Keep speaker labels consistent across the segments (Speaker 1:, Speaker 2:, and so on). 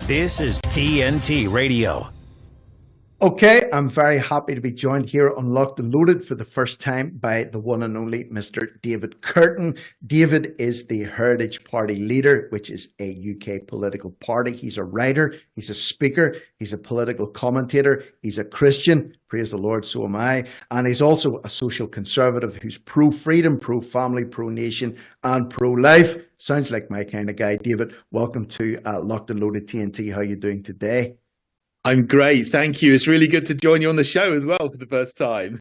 Speaker 1: This is TNT Radio.
Speaker 2: Okay, I'm very happy to be joined here on Locked and Loaded for the first time by the one and only Mr. David Kurten. David is the Heritage Party leader, which is a UK political party. He's a writer, he's a speaker, he's a political commentator, he's a Christian, praise the Lord, so am I, and he's also a social conservative who's pro-freedom, pro-family, pro-nation, and pro-life. Sounds like my kind of guy. David, welcome to Locked and Loaded TNT. How are you doing today?
Speaker 3: I'm great, thank you. It's really good to join you on the show as well for the first time.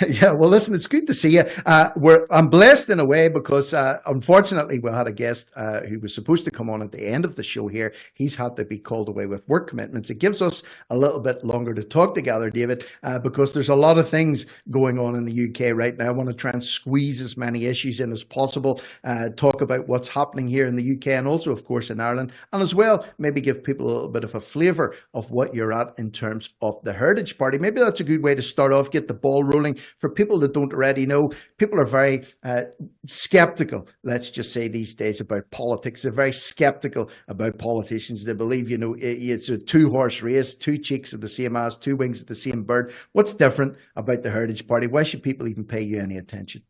Speaker 2: Yeah, well, listen, it's good to see you. I'm blessed in a way because unfortunately we had a guest who was supposed to come on at the end of the show here. He's had to be called away with work commitments. It gives us a little bit longer to talk together, David, because there's a lot of things going on in the UK right now. I want to try and squeeze as many issues in as possible, talk about what's happening here in the UK and also, of course, in Ireland, and as well, maybe give people a little bit of a flavour of what you're at in terms of the Heritage Party. Maybe that's a good way to start off, get the ball rolling. For people that don't already know, people are very skeptical, let's just say these days, about politics. They're very skeptical about politicians. They believe, it's a two-horse race, two cheeks of the same ass, two wings of the same bird. What's different about the Heritage Party? Why should people even pay you any attention?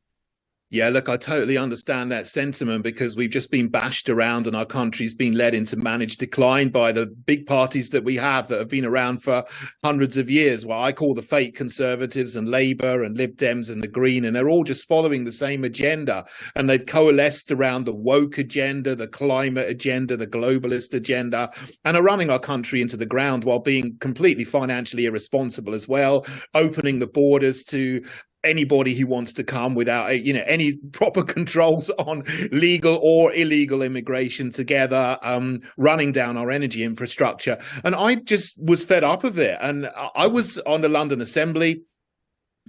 Speaker 3: Yeah, look, I totally understand that sentiment because we've just been bashed around and our country's been led into managed decline by the big parties that we have that have been around for hundreds of years. Well, I call the fake Conservatives and Labour and Lib Dems and the Green, and they're all just following the same agenda. And they've coalesced around the woke agenda, the climate agenda, the globalist agenda, and are running our country into the ground while being completely financially irresponsible as well, opening the borders to anybody who wants to come without any proper controls on legal or illegal immigration together, running down our energy infrastructure. And I just was fed up of it. And I was on the London Assembly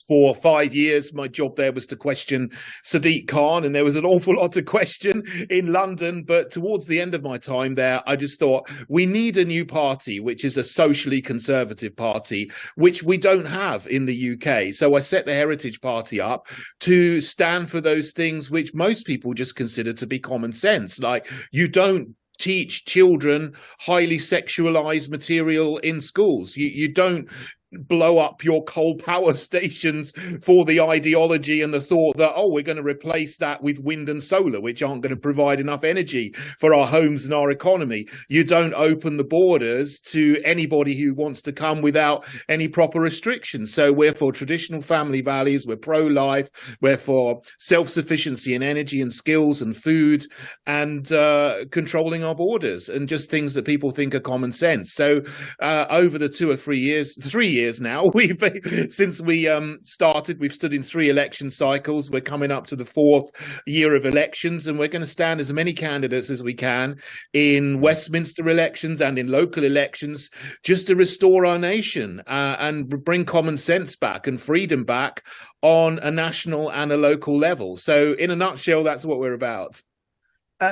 Speaker 3: for 5 years. My job there was to question Sadiq Khan, and there was an awful lot to question in London. But towards the end of my time there, I just thought we need a new party, which is a socially conservative party, which we don't have in the UK. So I set the Heritage Party up to stand for those things which most people just consider to be common sense. Like, you don't teach children highly sexualized material in schools. You don't blow up your coal power stations for the ideology and the thought that, we're going to replace that with wind and solar, which aren't going to provide enough energy for our homes and our economy. You don't open the borders to anybody who wants to come without any proper restrictions. So we're for traditional family values, we're pro-life, we're for self-sufficiency in energy and skills and food, and controlling our borders, and just things that people think are common sense. So over the 3 years now, since we started, we've stood in 3 election cycles. We're coming up to the 4th year of elections, and we're going to stand as many candidates as we can in Westminster elections and in local elections, just to restore our nation and bring common sense back and freedom back on a national and a local level. So in a nutshell, that's what we're about.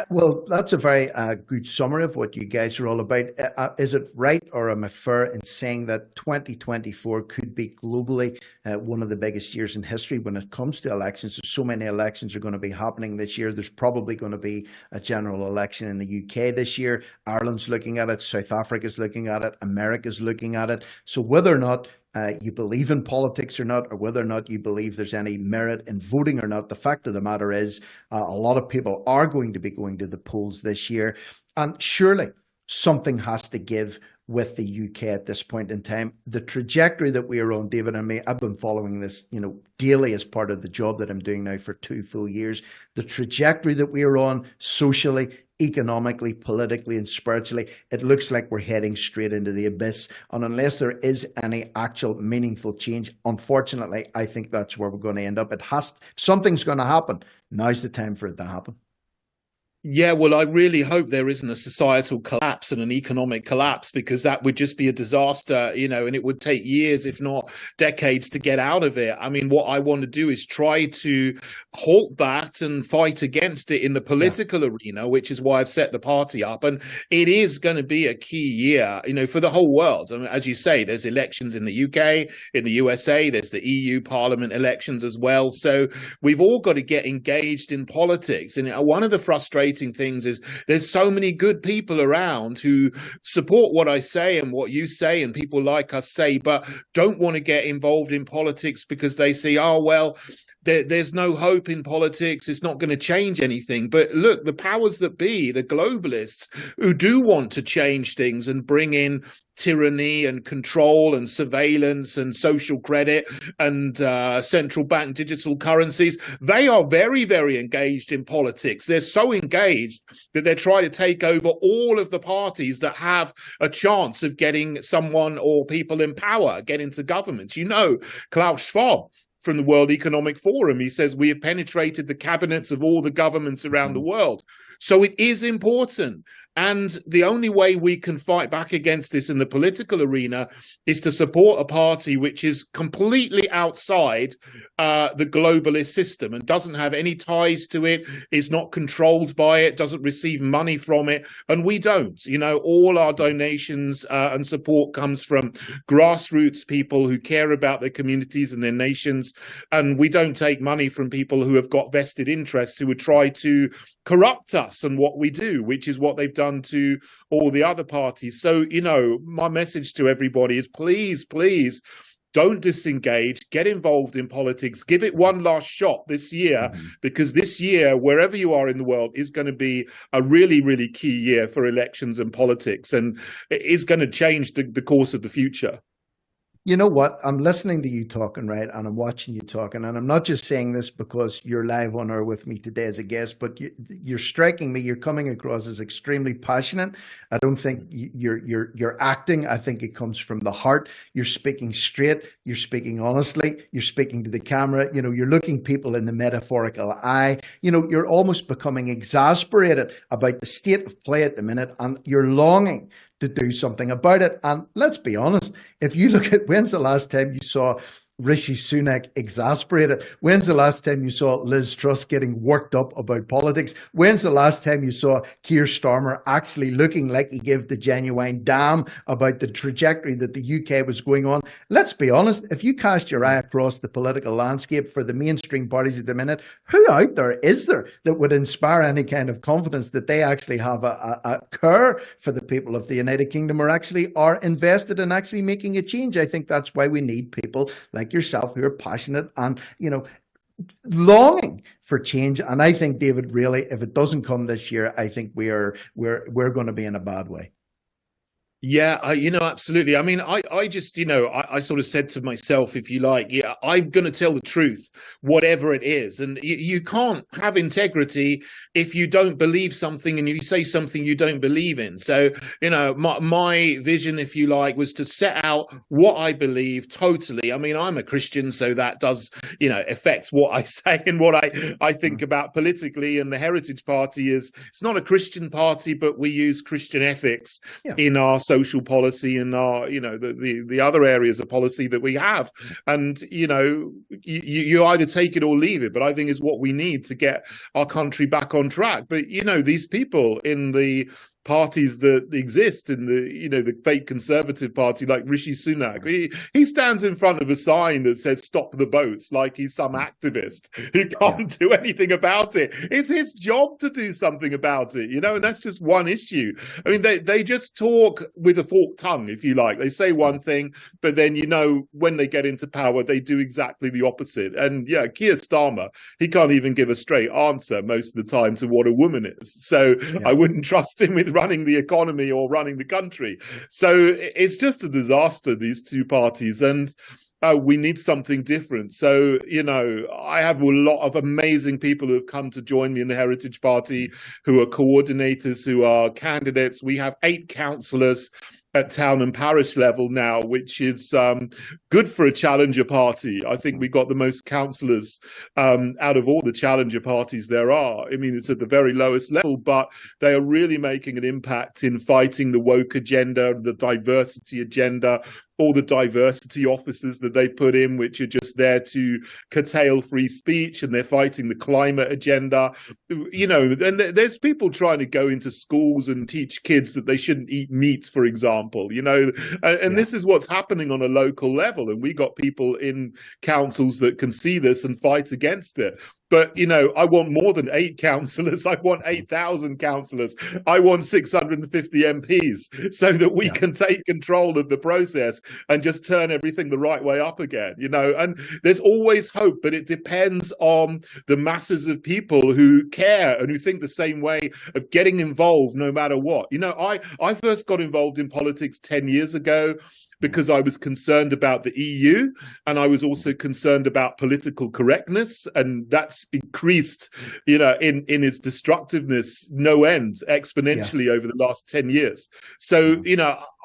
Speaker 2: Well, that's a very good summary of what you guys are all about. Is it right, or am I fair in saying that 2024 could be globally one of the biggest years in history when it comes to elections? There's so many elections are going to be happening this year. There's probably going to be a general election in the UK this year. Ireland's looking at it. South Africa's looking at it. America's looking at it. So whether or not you believe in politics or not, or whether or not you believe there's any merit in voting or not, the fact of the matter is a lot of people are going to be going to the polls this year. And surely something has to give with the UK at this point in time. The trajectory that we are on, David and me, I've been following this, daily as part of the job that I'm doing now for 2 full years. The trajectory that we are on socially, economically, politically, and spiritually, it looks like we're heading straight into the abyss. And unless there is any actual meaningful change, unfortunately, I think that's where we're going to end up. Something's going to happen. Now's the time for it to happen.
Speaker 3: Yeah, well, I really hope there isn't a societal collapse and an economic collapse, because that would just be a disaster, and it would take years, if not decades, to get out of it. I mean, what I want to do is try to halt that and fight against it in the political arena, which is why I've set the party up. And it is going to be a key year, for the whole world. I mean, as you say, there's elections in the UK, in the USA, there's the EU Parliament elections as well. So we've all got to get engaged in politics. And one of the frustrating frustrating things is there's so many good people around who support what I say and what you say and people like us say, but don't want to get involved in politics because they say, oh, well, there's no hope in politics. It's not going to change anything. But look, the powers that be, the globalists who do want to change things and bring in tyranny and control and surveillance and social credit and central bank digital currencies, they are very, very engaged in politics. They're so engaged that they're trying to take over all of the parties that have a chance of getting someone or people in power, get into government. You know, Klaus Schwab from the World Economic Forum, he says we have penetrated the cabinets of all the governments around the world. So it is important. And the only way we can fight back against this in the political arena is to support a party which is completely outside the globalist system and doesn't have any ties to it, is not controlled by it, doesn't receive money from it. And we don't. You know, all our donations and support comes from grassroots people who care about their communities and their nations. And we don't take money from people who have got vested interests who would try to corrupt us and what we do, which is what they've done to all the other parties. So, you know, my message to everybody is please, please don't disengage, get involved in politics, give it one last shot this year, because this year, wherever you are in the world, is going to be a really, really key year for elections and politics, and it is going to change the course of the future.
Speaker 2: You know what? I'm listening to you talking, right? And I'm watching you talking. And I'm not just saying this because you're live on air with me today as a guest, but you're striking me. You're coming across as extremely passionate. I don't think you're acting. I think it comes from the heart. You're speaking straight. You're speaking honestly. You're speaking to the camera. You know, you're looking people in the metaphorical eye. You know, you're almost becoming exasperated about the state of play at the minute, and you're longing to do something about it. And let's be honest, if you look at when's the last time you saw Rishi Sunak exasperated? When's the last time you saw Liz Truss getting worked up about politics? When's the last time you saw Keir Starmer actually looking like he gave the genuine damn about the trajectory that the UK was going on? Let's be honest, if you cast your eye across the political landscape for the mainstream parties at the minute, who out there is there that would inspire any kind of confidence that they actually have a care for the people of the United Kingdom, or actually are invested in actually making a change? I think that's why we need people like yourself who are passionate and, you know, longing for change. And I think, David, really, if it doesn't come this year, I think we're going to be in a bad way.
Speaker 3: Yeah, you know, absolutely. I mean, I just, you know, I sort of said to myself, if you like, yeah, I'm going to tell the truth, whatever it is. And you can't have integrity if you don't believe something and you say something you don't believe in. So, you know, my vision, if you like, was to set out what I believe totally. I mean, I'm a Christian, so that does, you know, affects what I say and what I think about politically. And the Heritage Party it's not a Christian party, but we use Christian ethics in our social policy and our, you know, the other areas of policy that we have. And, you know, you either take it or leave it, but I think is what we need to get our country back on track. But, you know, these people in the parties that exist in the, you know, the fake Conservative Party, like Rishi Sunak, he stands in front of a sign that says "Stop the boats," like he's some activist who can't do anything about it. It's his job to do something about it, you know, and that's just one issue. I mean, they just talk with a forked tongue, if you like. They say one thing, but then, you know, when they get into power, they do exactly the opposite. And yeah, Keir Starmer, he can't even give a straight answer most of the time to what a woman is. So I wouldn't trust him with running the economy or running the country. So it's just a disaster, these two parties, and we need something different. So, you know, I have a lot of amazing people who have come to join me in the Heritage Party, who are coordinators, who are candidates. We have 8 councillors at town and parish level now, which is good for a challenger party. I think we got the most councillors out of all the challenger parties there are. I mean, it's at the very lowest level, but they are really making an impact in fighting the woke agenda, the diversity agenda, all the diversity officers that they put in, which are just there to curtail free speech, and they're fighting the climate agenda. You know, and there's people trying to go into schools and teach kids that they shouldn't eat meat, for example, you know, and this is what's happening on a local level. And we got people in councils that can see this and fight against it. But, I want more than 8 councillors. I want 8,000 councillors. I want 650 MPs so that we can take control of the process and just turn everything the right way up again, And there's always hope, but it depends on the masses of people who care and who think the same way of getting involved no matter what. I first got involved in politics 10 years ago because I was concerned about the EU, and I was also concerned about political correctness, and that's increased, in its destructiveness no end exponentially over the last 10 years. So,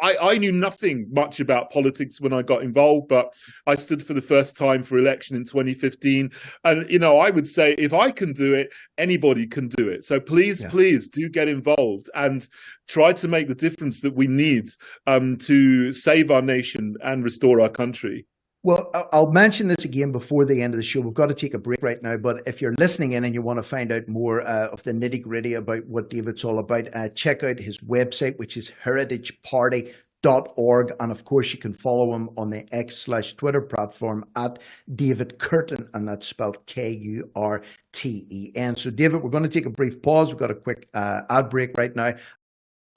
Speaker 3: I knew nothing much about politics when I got involved, but I stood for the first time for election in 2015. And, I would say if I can do it, anybody can do it. So please do get involved and try to make the difference that we need to save our nation and restore our country.
Speaker 2: Well, I'll mention this again before the end of the show. We've got to take a break right now, but if you're listening in and you want to find out more of the nitty-gritty about what David's all about, check out his website, which is heritageparty.org. And of course, you can follow him on the X/Twitter platform at David Kurten, and that's spelled Kurten. So, David, we're going to take a brief pause. We've got a quick ad break right now.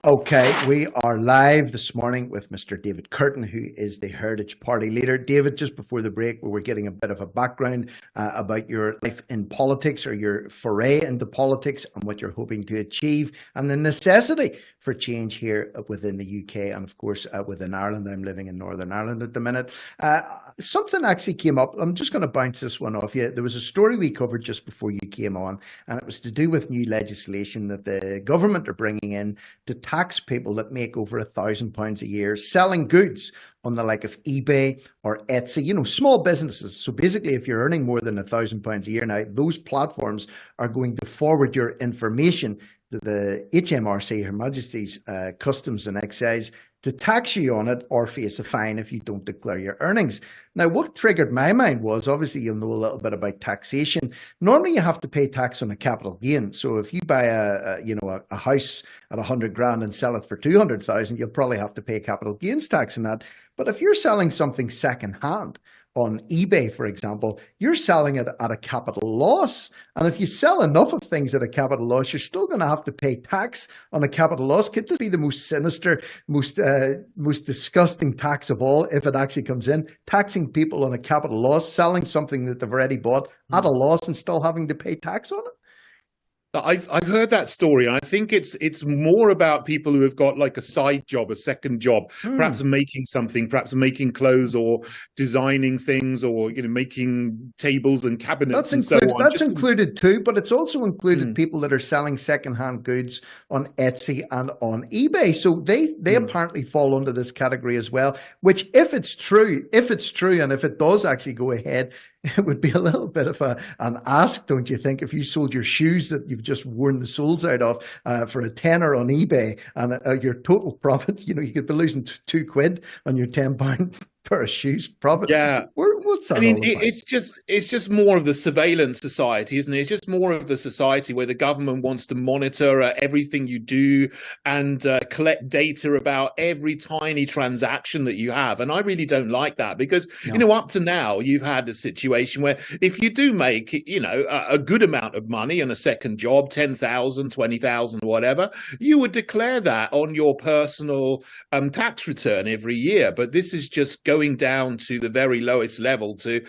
Speaker 2: Okay, we are live this morning with Mr. David Kurten, who is the Heritage Party leader. David, just before the break, we were getting a bit of a background about your life in politics, or your foray into politics, and what you're hoping to achieve, and the necessity for change here within the UK, and of course within Ireland. I'm living in Northern Ireland at the minute. Something actually came up. I'm just going to bounce this one off you. There was a story we covered just before you came on, and it was to do with new legislation that the government are bringing in to tax people that make over £1,000 a year selling goods on the like of eBay or Etsy, small businesses. So basically, if you're earning more than £1,000 a year now, those platforms are going to forward your information to the HMRC, Her Majesty's Customs and Excise, to tax you on it or face a fine if you don't declare your earnings. Now, what triggered my mind was, obviously, you'll know a little bit about taxation. Normally, you have to pay tax on a capital gain. So if you buy a house at 100 grand and sell it for 200,000, you'll probably have to pay capital gains tax on that. But if you're selling something secondhand on eBay, for example, you're selling it at a capital loss. And if you sell enough of things at a capital loss, you're still going to have to pay tax on a capital loss. Could this be the most sinister, most disgusting tax of all, if it actually comes in? Taxing people on a capital loss, selling something that they've already bought at a loss and still having to pay tax on it?
Speaker 3: I've heard that story, and I think it's more about people who have got like a side job, a second job, perhaps making something, perhaps making clothes or designing things, or making tables and cabinets and so on.
Speaker 2: That's included too, but it's also included people that are selling secondhand goods on Etsy and on eBay. So they apparently fall under this category as well. Which, if it's true, and if it does actually go ahead, it would be a little bit of an ask, don't you think, if you sold your shoes that you've just worn the soles out of for a tenner on eBay, and your total profit, you could be losing £2 on your £10 pair of shoes profit.
Speaker 3: Yeah.
Speaker 2: What's that all about?
Speaker 3: It's just more of the surveillance society, isn't it? It's just more of the society where the government wants to monitor everything you do and collect data about every tiny transaction that you have. And I really don't like that because, up to now, you've had a situation where if you do make, a good amount of money on a second job, 10,000, 20,000, whatever, you would declare that on your personal tax return every year. But this is just going down to the very lowest level to,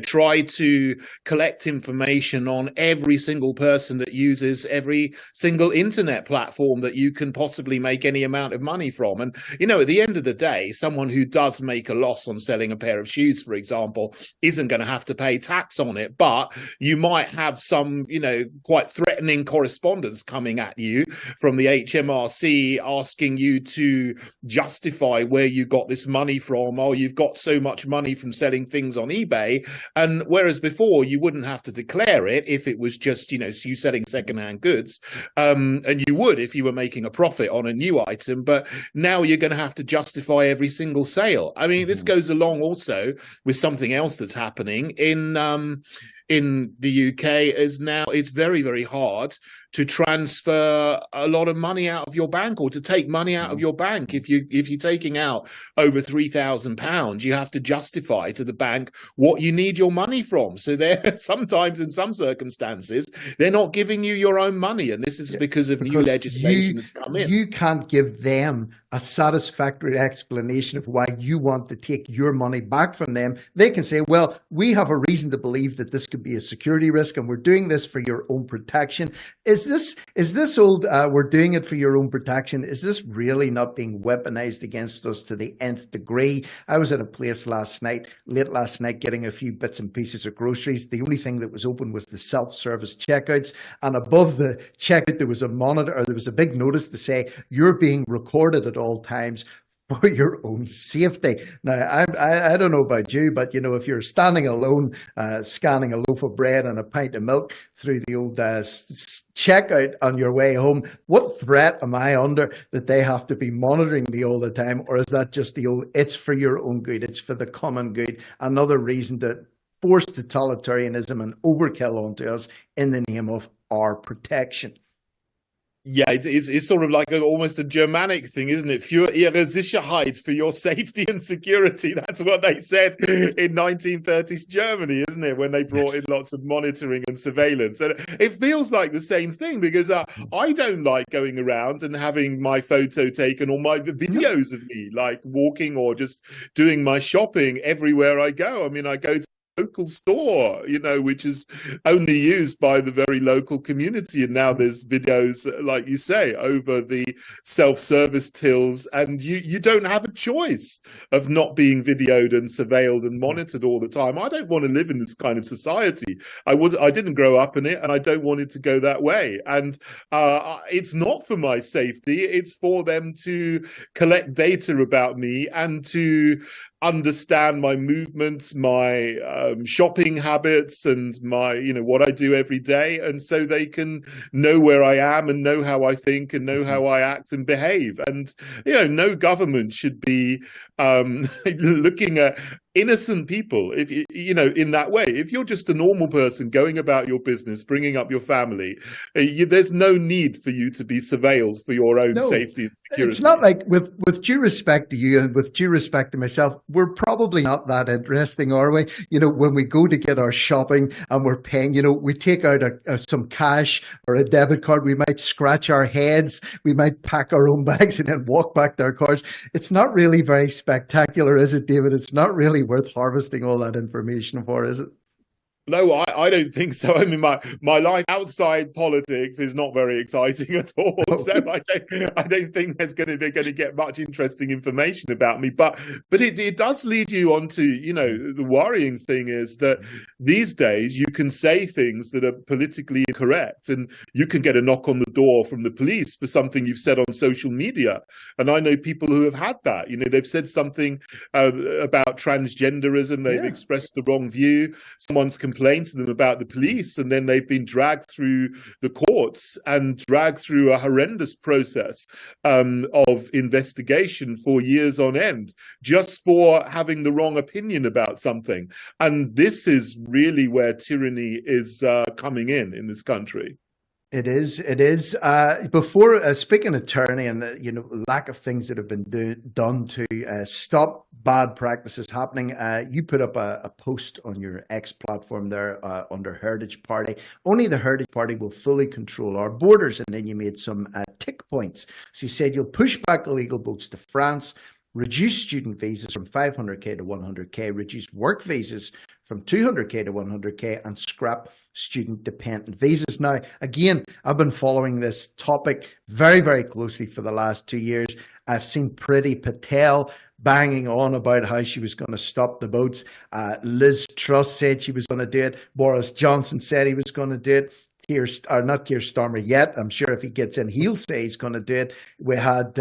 Speaker 3: try to collect information on every single person that uses every single internet platform that you can possibly make any amount of money from. And, at the end of the day, someone who does make a loss on selling a pair of shoes, for example, isn't going to have to pay tax on it. But you might have some, quite threatening correspondence coming at you from the HMRC asking you to justify where you got this money from. Oh, you've got so much money from selling things on eBay. And whereas before you wouldn't have to declare it if it was just, you selling secondhand goods. And you would if you were making a profit on a new item. But now you're going to have to justify every single sale. I mean, this goes along also with something else that's happening in in the UK is now it's very, very hard to transfer a lot of money out of your bank, or to take money out of your bank. If you're taking out over £3,000, you have to justify to the bank what you need your money from. So they're sometimes, in some circumstances, they're not giving you your own money, and this is because of new legislation that's come in.
Speaker 2: You can't give them a satisfactory explanation of why you want to take your money back from them. They can say, well, we have a reason to believe that this could be a security risk, and we're doing this for your own protection. Is this old, we're doing it for your own protection, is this really not being weaponized against us to the nth degree? I was at a place late last night, getting a few bits and pieces of groceries. The only thing that was open was the self-service checkouts. And above the checkout, there was a monitor, or there was a big notice to say, you're being recorded at all times for your own safety. Now, I don't know about you, but if you're standing alone, scanning a loaf of bread and a pint of milk through the old checkout on your way home, what threat am I under that they have to be monitoring me all the time? Or is that just the old, it's for your own good, it's for the common good, another reason to force totalitarianism and overkill onto us in the name of our protection?
Speaker 3: Yeah, it's sort of like almost a Germanic thing, isn't it? Für ihre Sicherheit, for your safety and security. That's what they said in 1930s Germany, isn't it? When they brought in lots of monitoring and surveillance. And it feels like the same thing, because I don't like going around and having my photo taken, or my videos of me, like walking or just doing my shopping everywhere I go. I mean, I go to local store, which is only used by the very local community, and now there's videos, like you say, over the self-service tills, and you don't have a choice of not being videoed and surveilled and monitored all the time. I don't want to live in this kind of society. I didn't grow up in it, and I don't want it to go that way. And it's not for my safety, it's for them to collect data about me and to understand my movements, my shopping habits, and my, what I do every day. And so they can know where I am and know how I think and know how I act and behave. And, no government should be looking at innocent people, if in that way. If you're just a normal person going about your business, bringing up your family, there's no need for you to be surveilled for your own safety and security.
Speaker 2: It's not like, with due respect to you and with due respect to myself, we're probably not that interesting, are we? When we go to get our shopping and we're paying, we take out some cash or a debit card, we might scratch our heads, we might pack our own bags and then walk back to our cars. It's not really very spectacular, is it, David? It's not really worth harvesting all that information for, is it?
Speaker 3: No, I don't think so. I mean, my life outside politics is not very exciting at all. So I don't think they're going to get much interesting information about me. But it does lead you on to, the worrying thing is that these days you can say things that are politically incorrect, and you can get a knock on the door from the police for something you've said on social media. And I know people who have had that. They've said something about transgenderism. They've expressed the wrong view. Someone's complained to them about the police, and then they've been dragged through the courts and dragged through a horrendous process of investigation for years on end, just for having the wrong opinion about something. And this is really where tyranny is coming in this country.
Speaker 2: It is. Before speaking of tyranny and the lack of things that have been done to stop bad practices happening, you put up a post on your X platform there under Heritage Party. Only the Heritage Party will fully control our borders, and then you made some tick points. So you said you'll push back illegal boats to France, reduce student visas from 500k to 100k, reduce work visas from 200k to 100k, and scrap student dependent visas. Now, again, I've been following this topic very, very closely for the last 2 years. I've seen Priti Patel banging on about how she was going to stop the boats. Liz Truss said she was going to do it. Boris Johnson said he was going to do it. Not Keir Starmer yet. I'm sure if he gets in, he'll say he's going to do it. We had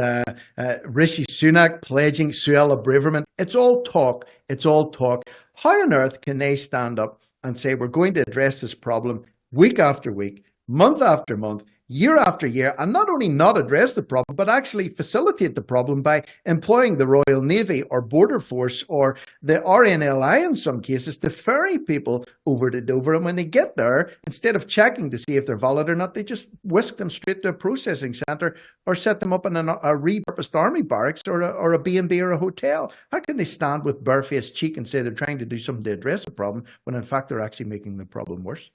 Speaker 2: Rishi Sunak pledging, Suella Braverman. It's all talk. It's all talk. How on earth can they stand up and say we're going to address this problem week after week, month after month, year after year and not only not address the problem, but actually facilitate the problem by employing the Royal Navy or Border Force or the RNLI in some cases to ferry people over to Dover. And when they get there, instead of checking to see if they're valid or not, they just whisk them straight to a processing centre or set them up in a repurposed army barracks or a B&B or a hotel. How can they stand with barefaced cheek and say they're trying to do something to address the problem when in fact they're actually making the problem worse?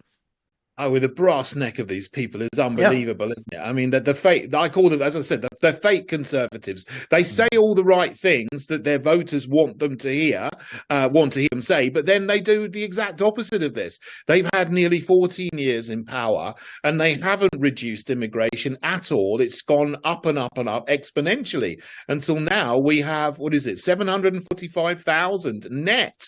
Speaker 3: Oh, with the brass neck of these people is unbelievable, isn't it? I mean, the fake, I call them, as I said, they're fake conservatives. They say all the right things that their voters want them to hear, them say, but then they do the exact opposite of this. They've had nearly 14 years in power and they haven't reduced immigration at all. It's gone up and up and up exponentially until now we have, 745,000 net,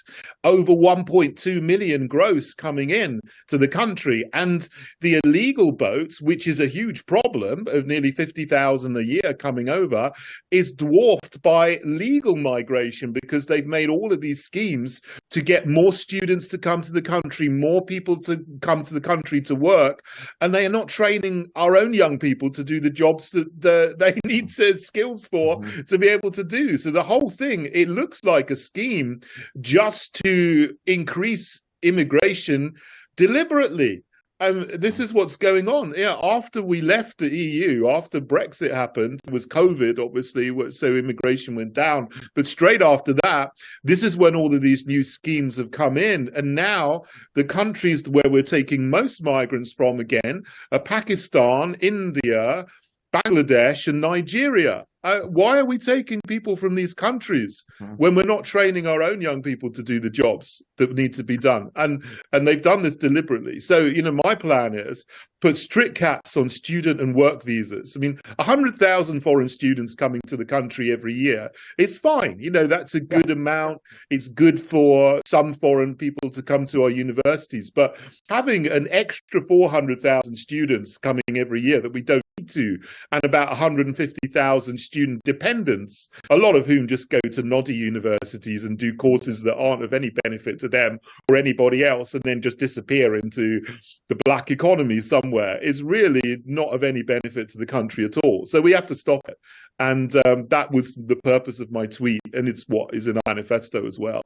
Speaker 3: over 1.2 million gross coming in to the country. And the illegal boats, which is a huge problem of nearly 50,000 a year coming over, is dwarfed by legal migration because they've made all of these schemes to get more students to come to the country, more people to come to the country to work. And they are not training our own young people to do the jobs that they need skills for to be able to do. So the whole thing, it looks like a scheme just to increase immigration deliberately. This is what's going on. Yeah, after we left the EU, after Brexit happened, it was COVID, obviously, so immigration went down. But straight after that, this is when all of these new schemes have come in. And now the countries where we're taking most migrants from again are Pakistan, India, Bangladesh and Nigeria. Why are we taking people from these countries when we're not training our own young people to do the jobs that need to be done? And they've done this deliberately. So, my plan is put strict caps on student and work visas. I mean, 100,000 foreign students coming to the country every year is fine. That's a good amount. It's good for some foreign people to come to our universities. But having an extra 400,000 students coming every year that we don't need to, and about 150,000 student dependents, a lot of whom just go to noddy universities and do courses that aren't of any benefit to them or anybody else, and then just disappear into the black economy somewhere, is really not of any benefit to the country at all. So we have to stop it. And that was the purpose of my tweet, and it's what is in our manifesto as well.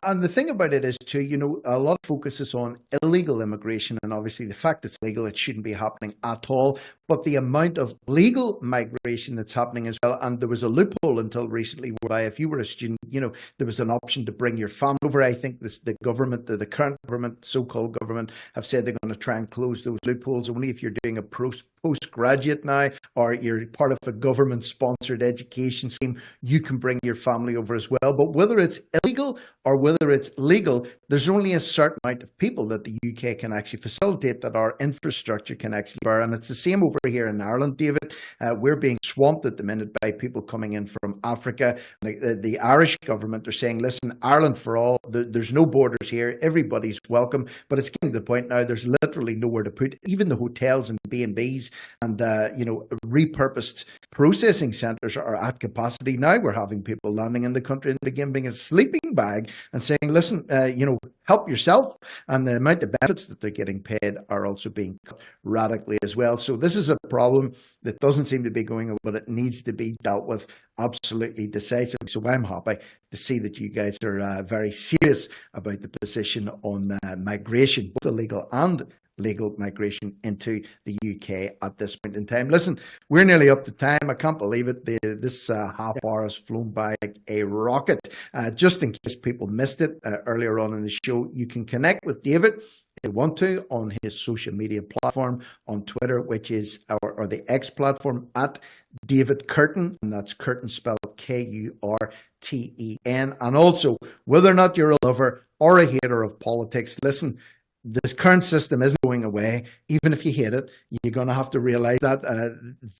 Speaker 2: And the thing about it is too, a lot of focus is on illegal immigration, and obviously the fact it's legal, it shouldn't be happening at all. But the amount of legal migration that's happening as well, and there was a loophole until recently whereby if you were a student, there was an option to bring your family over. I think the government, the current government, so-called government, have said they're going to try and close those loopholes. Only if you're doing a postgraduate now, or you're part of a government-sponsored education scheme, you can bring your family over as well. But whether it's illegal or whether it's legal, there's only a certain amount of people that the UK can actually facilitate, that our infrastructure can actually bear. And it's the same over here in Ireland, David. We're being swamped at the minute by people coming in from Africa. The Irish government are saying, listen, Ireland for all, there's no borders here, everybody's welcome. But it's getting to the point now, there's literally nowhere to put even the hotels and B&Bs and repurposed processing centres are at capacity. Now we're having people landing in the country and begin being a sleeping bag and saying, listen, help yourself. And the amount of benefits that they're getting paid are also being cut radically as well. So this is a problem that doesn't seem to be going away, but it needs to be dealt with absolutely decisively. So I'm happy to see that you guys are very serious about the position on migration, both illegal and legal migration into the UK at this point in time. Listen, we're nearly up to time. I can't believe it. This half hour has flown by like a rocket. Just in case people missed it earlier on in the show, you can connect with David if you want to on his social media platform on Twitter, which is or the X platform at David Kurten, and that's Kurten spelled Kurten. And also, whether or not you're a lover or a hater of politics, listen, this current system isn't going away. Even if you hate it, you're going to have to realize that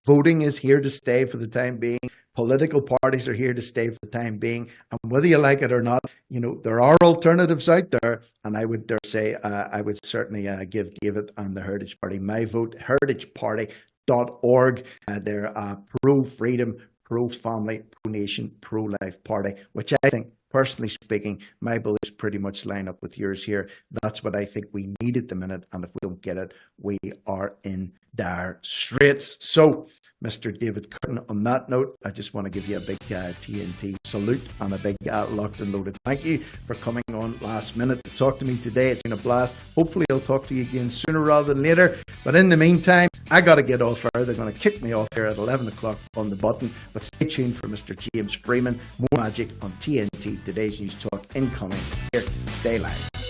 Speaker 2: voting is here to stay for the time being. Political parties are here to stay for the time being. And whether you like it or not, there are alternatives out there. And I would dare say, I would certainly give David and the Heritage Party my vote, heritageparty.org. They're a pro-freedom, pro-family, pro-nation, pro-life party, which I think, personally speaking, my beliefs pretty much line up with yours here. That's what I think we need at the minute. And if we don't get it, we are in dire straits. So, Mr. David Kurten, on that note, I just want to give you a big TNT salute and a big locked and loaded thank you for coming on last minute to talk to me today. It's been a blast. Hopefully I'll talk to you again sooner rather than later. But in the meantime, I got to get off air. They're going to kick me off here at 11 o'clock on the button. But stay tuned for Mr. James Freeman. More magic on TNT, today's News Talk incoming. Here, stay live.